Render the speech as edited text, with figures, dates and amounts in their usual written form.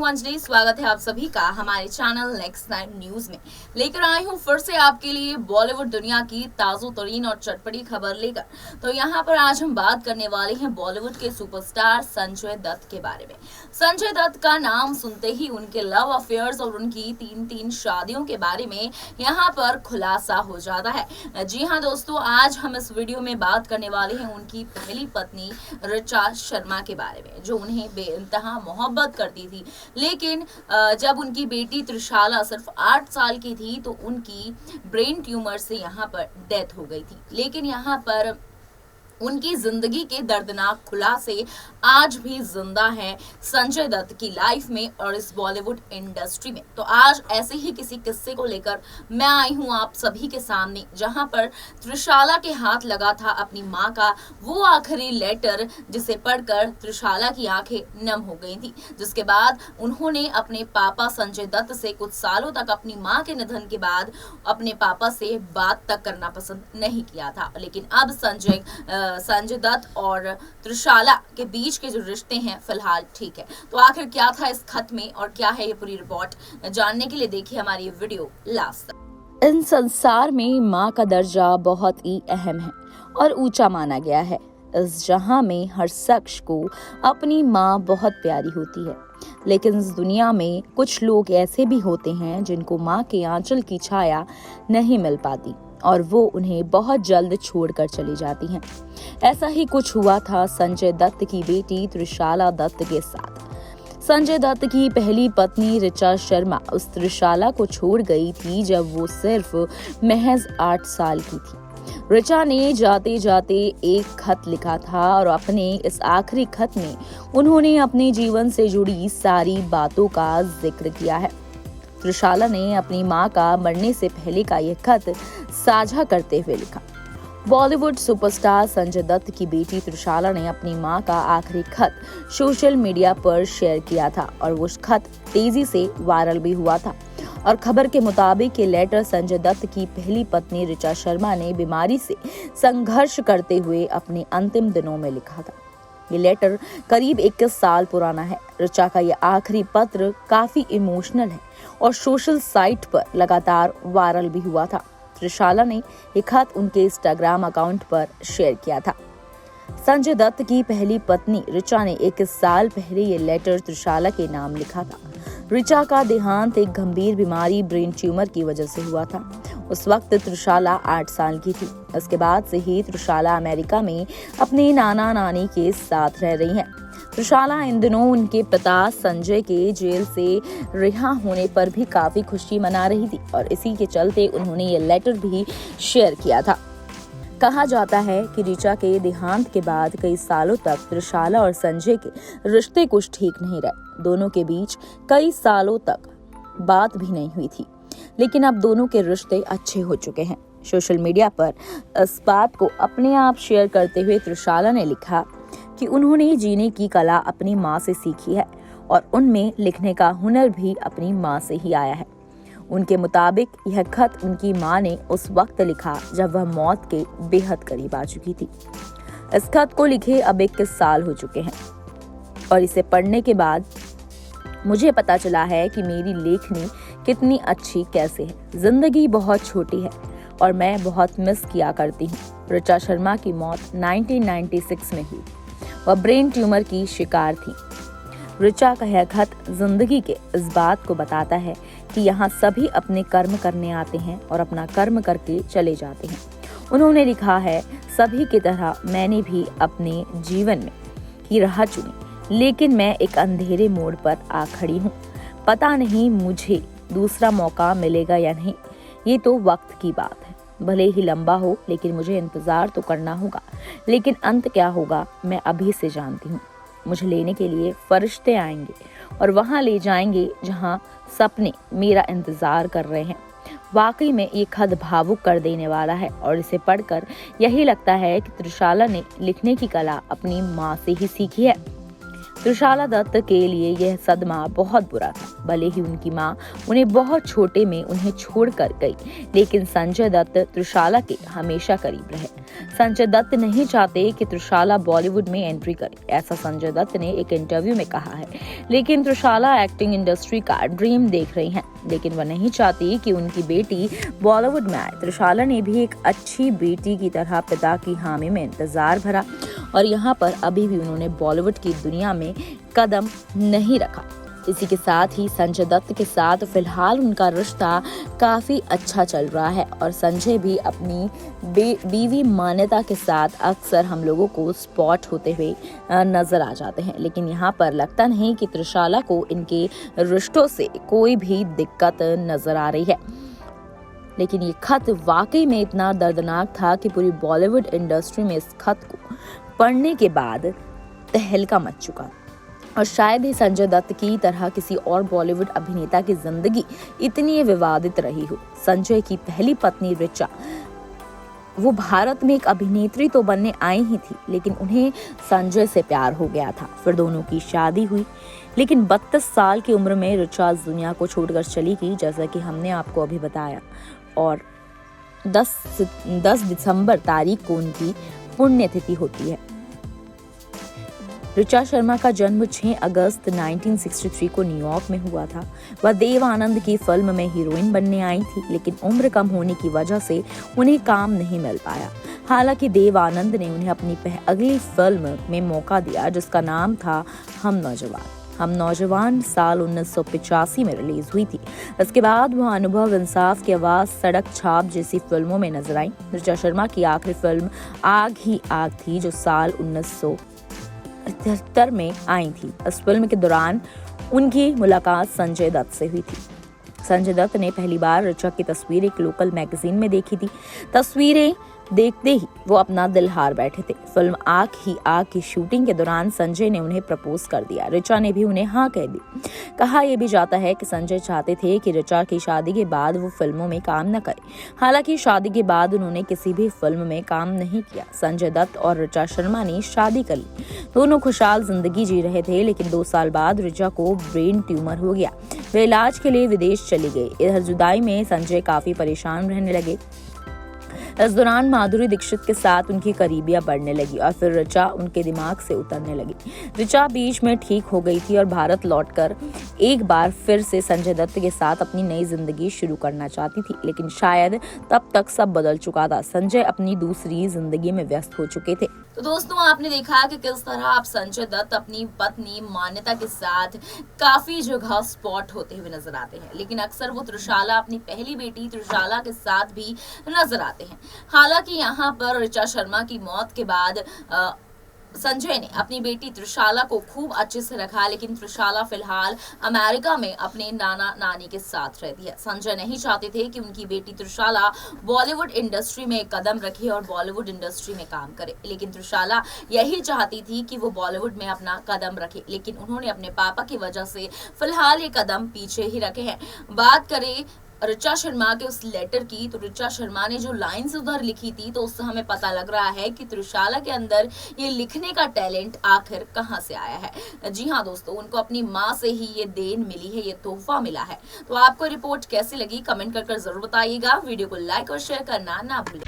हूँ अंजलि। स्वागत है आप सभी का हमारे चैनल नेक्स्ट नाइन न्यूज में। लेकर आई हूँ फिर से आपके लिए बॉलीवुड दुनिया की ताजो तरीन और चटपटी खबर लेकर। तो यहाँ पर आज हम बात करने वाले हैं बॉलीवुड के सुपरस्टार संजय दत्त के बारे में। संजय दत्त का नाम सुनते ही उनके लव अफेयर्स और उनकी तीन शादियों के बारे में यहाँ पर खुलासा हो जाता है। जी हाँ दोस्तों, आज हम इस वीडियो में बात करने वाले हैं उनकी पहली पत्नी ऋचा शर्मा के बारे में, जो उन्हें बेइंतहा मोहब्बत करती थी। लेकिन जब उनकी बेटी त्रिशाला सिर्फ 8 साल की थी तो उनकी ब्रेन ट्यूमर से यहाँ पर डेथ हो गई थी। लेकिन यहाँ पर उनकी जिंदगी के दर्दनाक खुलासे आज भी जिंदा हैं संजय दत्त की लाइफ में और इस बॉलीवुड इंडस्ट्री में। तो आज ऐसे ही किसी किस्से को लेकर मैं आई हूं आप सभी के सामने, जहां पर त्रिशाला के हाथ लगा था अपनी मां का वो आखिरी लेटर, जिसे पढ़कर त्रिशाला की आंखें नम हो गई थी। जिसके बाद उन्होंने अपने पापा संजय दत्त से कुछ सालों तक अपनी मां के निधन के बाद अपने पापा से बात तक करना पसंद नहीं किया था। लेकिन अब संजय दत्त और त्रिशाला के बीच के जो रिश्ते हैं फिलहाल ठीक है। तो आखिर क्या था इस खत में और क्या है ये पूरी रिपोर्ट, जानने के लिए देखिए हमारी ये वीडियो लास्ट तक। इन संसार में माँ का दर्जा बहुत ही अहम है और ऊंचा माना गया है। इस जहां में हर शख्स को अपनी माँ बहुत प्यारी होती है, लेकिन इस दुनिया में कुछ लोग ऐसे भी होते हैं जिनको माँ के आंचल की छाया नहीं मिल पाती और वो उन्हें बहुत जल्द छोड़कर चली जाती हैं। ऐसा ही कुछ हुआ था संजय दत्त की बेटी त्रिशाला दत्त के साथ। संजय दत्त की पहली पत्नी ऋचा शर्मा उस त्रिशाला को छोड़ गई थी जब वो सिर्फ महज 8 साल की थी। ऋचा ने जाते जाते एक खत लिखा था और अपने इस आखिरी खत में उन्होंने अपने जीवन से जुड़ी सारी बातों का जिक्र किया है। त्रिशाला ने अपनी मां का मरने से पहले का यह खत साझा करते हुए लिखा। बॉलीवुड सुपरस्टार संजय दत्त की बेटी त्रिशाला ने अपनी मां का आखिरी खत सोशल मीडिया पर शेयर किया था और वो खत तेजी से वायरल भी हुआ था। और खबर के मुताबिक ये लेटर संजय दत्त की पहली पत्नी ऋचा शर्मा ने बीमारी से संघर्ष करते हुए अपने अंतिम दिनों में लिखा था। ये लेटर करीब 21 साल पुराना है। ऋचा का ये आखिरी पत्र काफी इमोशनल है और सोशल साइट पर लगातार वायरल भी हुआ था। त्रिशाला ने ये खत उनके इंस्टाग्राम अकाउंट पर शेयर किया था। संजय दत्त की पहली पत्नी ऋचा ने 21 साल पहले ये लेटर त्रिशाला के नाम लिखा था। ऋचा का देहांत एक गंभीर बीमारी ब्रेन ट्यूमर की वजह से हुआ था। उस वक्त त्रिशाला 8 साल की थी। इसके बाद से ही त्रिशाला अमेरिका में अपने नाना नानी के साथ रह रही हैं। त्रिशाला इन दिनों उनके पिता संजय के जेल से रिहा होने पर भी काफी खुशी मना रही थी और इसी के चलते उन्होंने ये लेटर भी शेयर किया था। कहा जाता है कि ऋचा के देहांत के बाद कई सालों तक त्रिशाला और संजय के रिश्ते कुछ ठीक नहीं रहे। दोनों के बीच कई सालों तक बात भी नहीं हुई थी, लेकिन अब दोनों के रिश्ते अच्छे हो चुके हैं। सोशल मीडिया पर इस बात को अपने आप शेयर करते हुए त्रिशाला ने लिखा कि उन्होंने जीने की कला अपनी माँ से सीखी है और उनमें लिखने का हुनर भी अपनी माँ से ही आया है। उनके मुताबिक यह खत उनकी माँ ने उस वक्त लिखा जब वह मौत के बेहद करीब आ चुकी थी। इस खत को लिखे अब 21 साल हो चुके हैं और इसे पढ़ने के बाद मुझे पता चला है कि मेरी लेखनी कितनी अच्छी कैसे है। जिंदगी बहुत छोटी है और मैं बहुत मिस किया करती हूँ। ऋचा शर्मा की मौत 1996 में हुई। वह ब्रेन ट्यूमर की शिकार थी। ऋचा का यह खत जिंदगी के इस बात को बताता है कि यहाँ सभी अपने कर्म करने आते हैं और अपना कर्म करके चले जाते हैं। उन्होंने लिखा है, सभी की तरह मैंने भी अपने जीवन में की राह चुनी, लेकिन मैं एक अंधेरे मोड़ पर आ खड़ी हूँ। पता नहीं मुझे दूसरा मौका मिलेगा या नहीं, ये तो वक्त की बात है। भले ही लंबा हो, लेकिन मुझे इंतजार तो करना होगा। लेकिन अंत क्या होगा मैं अभी से जानती हूँ। मुझे लेने के लिए फरिश्ते आएंगे और वहां ले जाएंगे जहां सपने मेरा इंतजार कर रहे हैं। वाकई में ये खत भावुक कर देने वाला है और इसे पढ़कर यही लगता है कि त्रिशाला ने लिखने की कला अपनी माँ से ही सीखी है। त्रिशाला दत्त के लिए यह सदमा बहुत बुरा था। भले ही उनकी मां उन्हें बहुत छोटे में उन्हें छोड़कर गई, लेकिन संजय दत्त त्रिशाला के हमेशा करीब रहे। संजय दत्त नहीं चाहते कि त्रिशाला बॉलीवुड में एंट्री करे, ऐसा संजय दत्त ने एक इंटरव्यू में कहा है। लेकिन त्रिशाला एक्टिंग इंडस्ट्री का ड्रीम देख रही हैं, लेकिन वह नहीं चाहती कि उनकी बेटी बॉलीवुड में आए। त्रिशाला ने भी एक अच्छी बेटी की तरह पिता की हामी में इंतजार भरा और यहाँ पर अभी भी उन्होंने बॉलीवुड की दुनिया में कदम नहीं रखा। इसी के साथ ही संजय दत्त के साथ फिलहाल उनका रिश्ता काफी अच्छा चल रहा है और संजय भी अपनी बीवी मान्यता के साथ अक्सर हम लोगों को स्पॉट होते हुए नजर आ जाते हैं। लेकिन यहाँ पर लगता नहीं कि त्रिशाला को इनके रिश्तों से कोई भी दिक्कत नजर आ रही है। लेकिन ये खत वाकई में इतना दर्दनाक था कि पूरी बॉलीवुड इंडस्ट्री में इस खत को पढ़ने के बाद तहलका मच चुका और शायद ही संजय दत्त की तरह किसी और बॉलीवुड अभिनेता की जिंदगी इतनी विवादित रही हो। संजय की पहली पत्नी ऋचा, वो भारत में एक अभिनेत्री तो बनने आई ही थी, लेकिन उन्हें संजय से प्यार हो गया था। फिर दोनों की शादी हुई, लेकिन 32 साल की उम्र में ऋचा दुनिया को छोड़कर चली गई, जैसा कि हमने आपको अभी बताया। और 10 दिसंबर तारीख को उनकी पुण्यतिथि होती है। ऋचा शर्मा का जन्म 6 अगस्त 1963 को न्यूयॉर्क में हुआ था। वह देव आनंद की फिल्म में हीरोइन बनने आई थी, लेकिन उम्र कम होने की वजह से उन्हें काम नहीं मिल पाया। हालांकि देव आनंद ने उन्हें अपनी अगली फिल्म में मौका दिया, जिसका नाम था हम नौजवान साल 1985 में रिलीज हुई थी। इसके बाद वह अनुभव, इंसाफ की आवाज, सड़क छाप जैसी फिल्मों में नजर आई। ऋचा शर्मा की आखिरी फिल्म आग ही आग थी, जो साल 1973 में आई थी। इस फिल्म के दौरान उनकी मुलाकात संजय दत्त से हुई थी। संजय दत्त ने पहली बार ऋचा की तस्वीर एक लोकल मैगजीन में देखी थी। तस्वीरें देखते ही वो अपना दिल हार बैठे थे। फिल्म आग ही आग की शूटिंग के दौरान संजय ने उन्हें प्रपोज कर दिया। ऋचा ने भी उन्हें हाँ कह दी। कहा यह भी जाता है कि संजय चाहते थे कि ऋचा की शादी के बाद वो फिल्मों में काम न करे। हालांकि शादी के बाद उन्होंने किसी भी फिल्म में काम नहीं किया। संजय दत्त और ऋचा शर्मा ने शादी कर ली। दोनों खुशहाल जिंदगी जी रहे थे, लेकिन 2 साल बाद ऋचा को ब्रेन ट्यूमर हो गया। वे इलाज के लिए विदेश चली गई। इधर जुदाई में संजय काफी परेशान रहने लगे। इस दौरान माधुरी दीक्षित के साथ उनकी करीबियां बढ़ने लगी और फिर ऋचा उनके दिमाग से उतरने लगी। ऋचा बीच में ठीक हो गई थी और भारत लौटकर एक बार फिर से संजय दत्त के साथ अपनी नई जिंदगी शुरू करना चाहती थी, लेकिन शायद तब तक सब बदल चुका था। संजय अपनी दूसरी जिंदगी में व्यस्त हो चुके थे। तो दोस्तों, आपने देखा कि किस तरह आप संजय दत्त अपनी पत्नी मान्यता के साथ काफी जगह स्पॉट होते हुए नजर आते हैं, लेकिन अक्सर वो त्रिशाला, अपनी पहली बेटी त्रिशाला के साथ भी नजर आते हैं। हालांकि यहाँ पर ऋचा शर्मा की मौत के बाद संजय ने अपनी बेटी त्रिशाला को खूब अच्छे से रखा, लेकिन त्रिशाला फिलहाल अमेरिका में अपने नाना नानी के साथ रहती है। संजय नहीं चाहते थे कि उनकी बेटी त्रिशाला बॉलीवुड इंडस्ट्री में कदम रखे और बॉलीवुड इंडस्ट्री में काम करे, लेकिन त्रिशाला यही चाहती थी कि वो बॉलीवुड में अपना कदम रखे, लेकिन उन्होंने अपने पापा की वजह से फिलहाल ये कदम पीछे ही रखे हैं। बात करें ऋचा शर्मा के उस लेटर की, तो ऋचा शर्मा ने जो लाइंस उधर लिखी थी, तो उससे हमें पता लग रहा है कि त्रिशाला के अंदर ये लिखने का टैलेंट आखिर कहां से आया है। जी हाँ दोस्तों, उनको अपनी माँ से ही ये देन मिली है, ये तोहफा मिला है। तो आपको रिपोर्ट कैसी लगी कमेंट कर जरूर बताइएगा। वीडियो को लाइक और शेयर करना ना भूलें।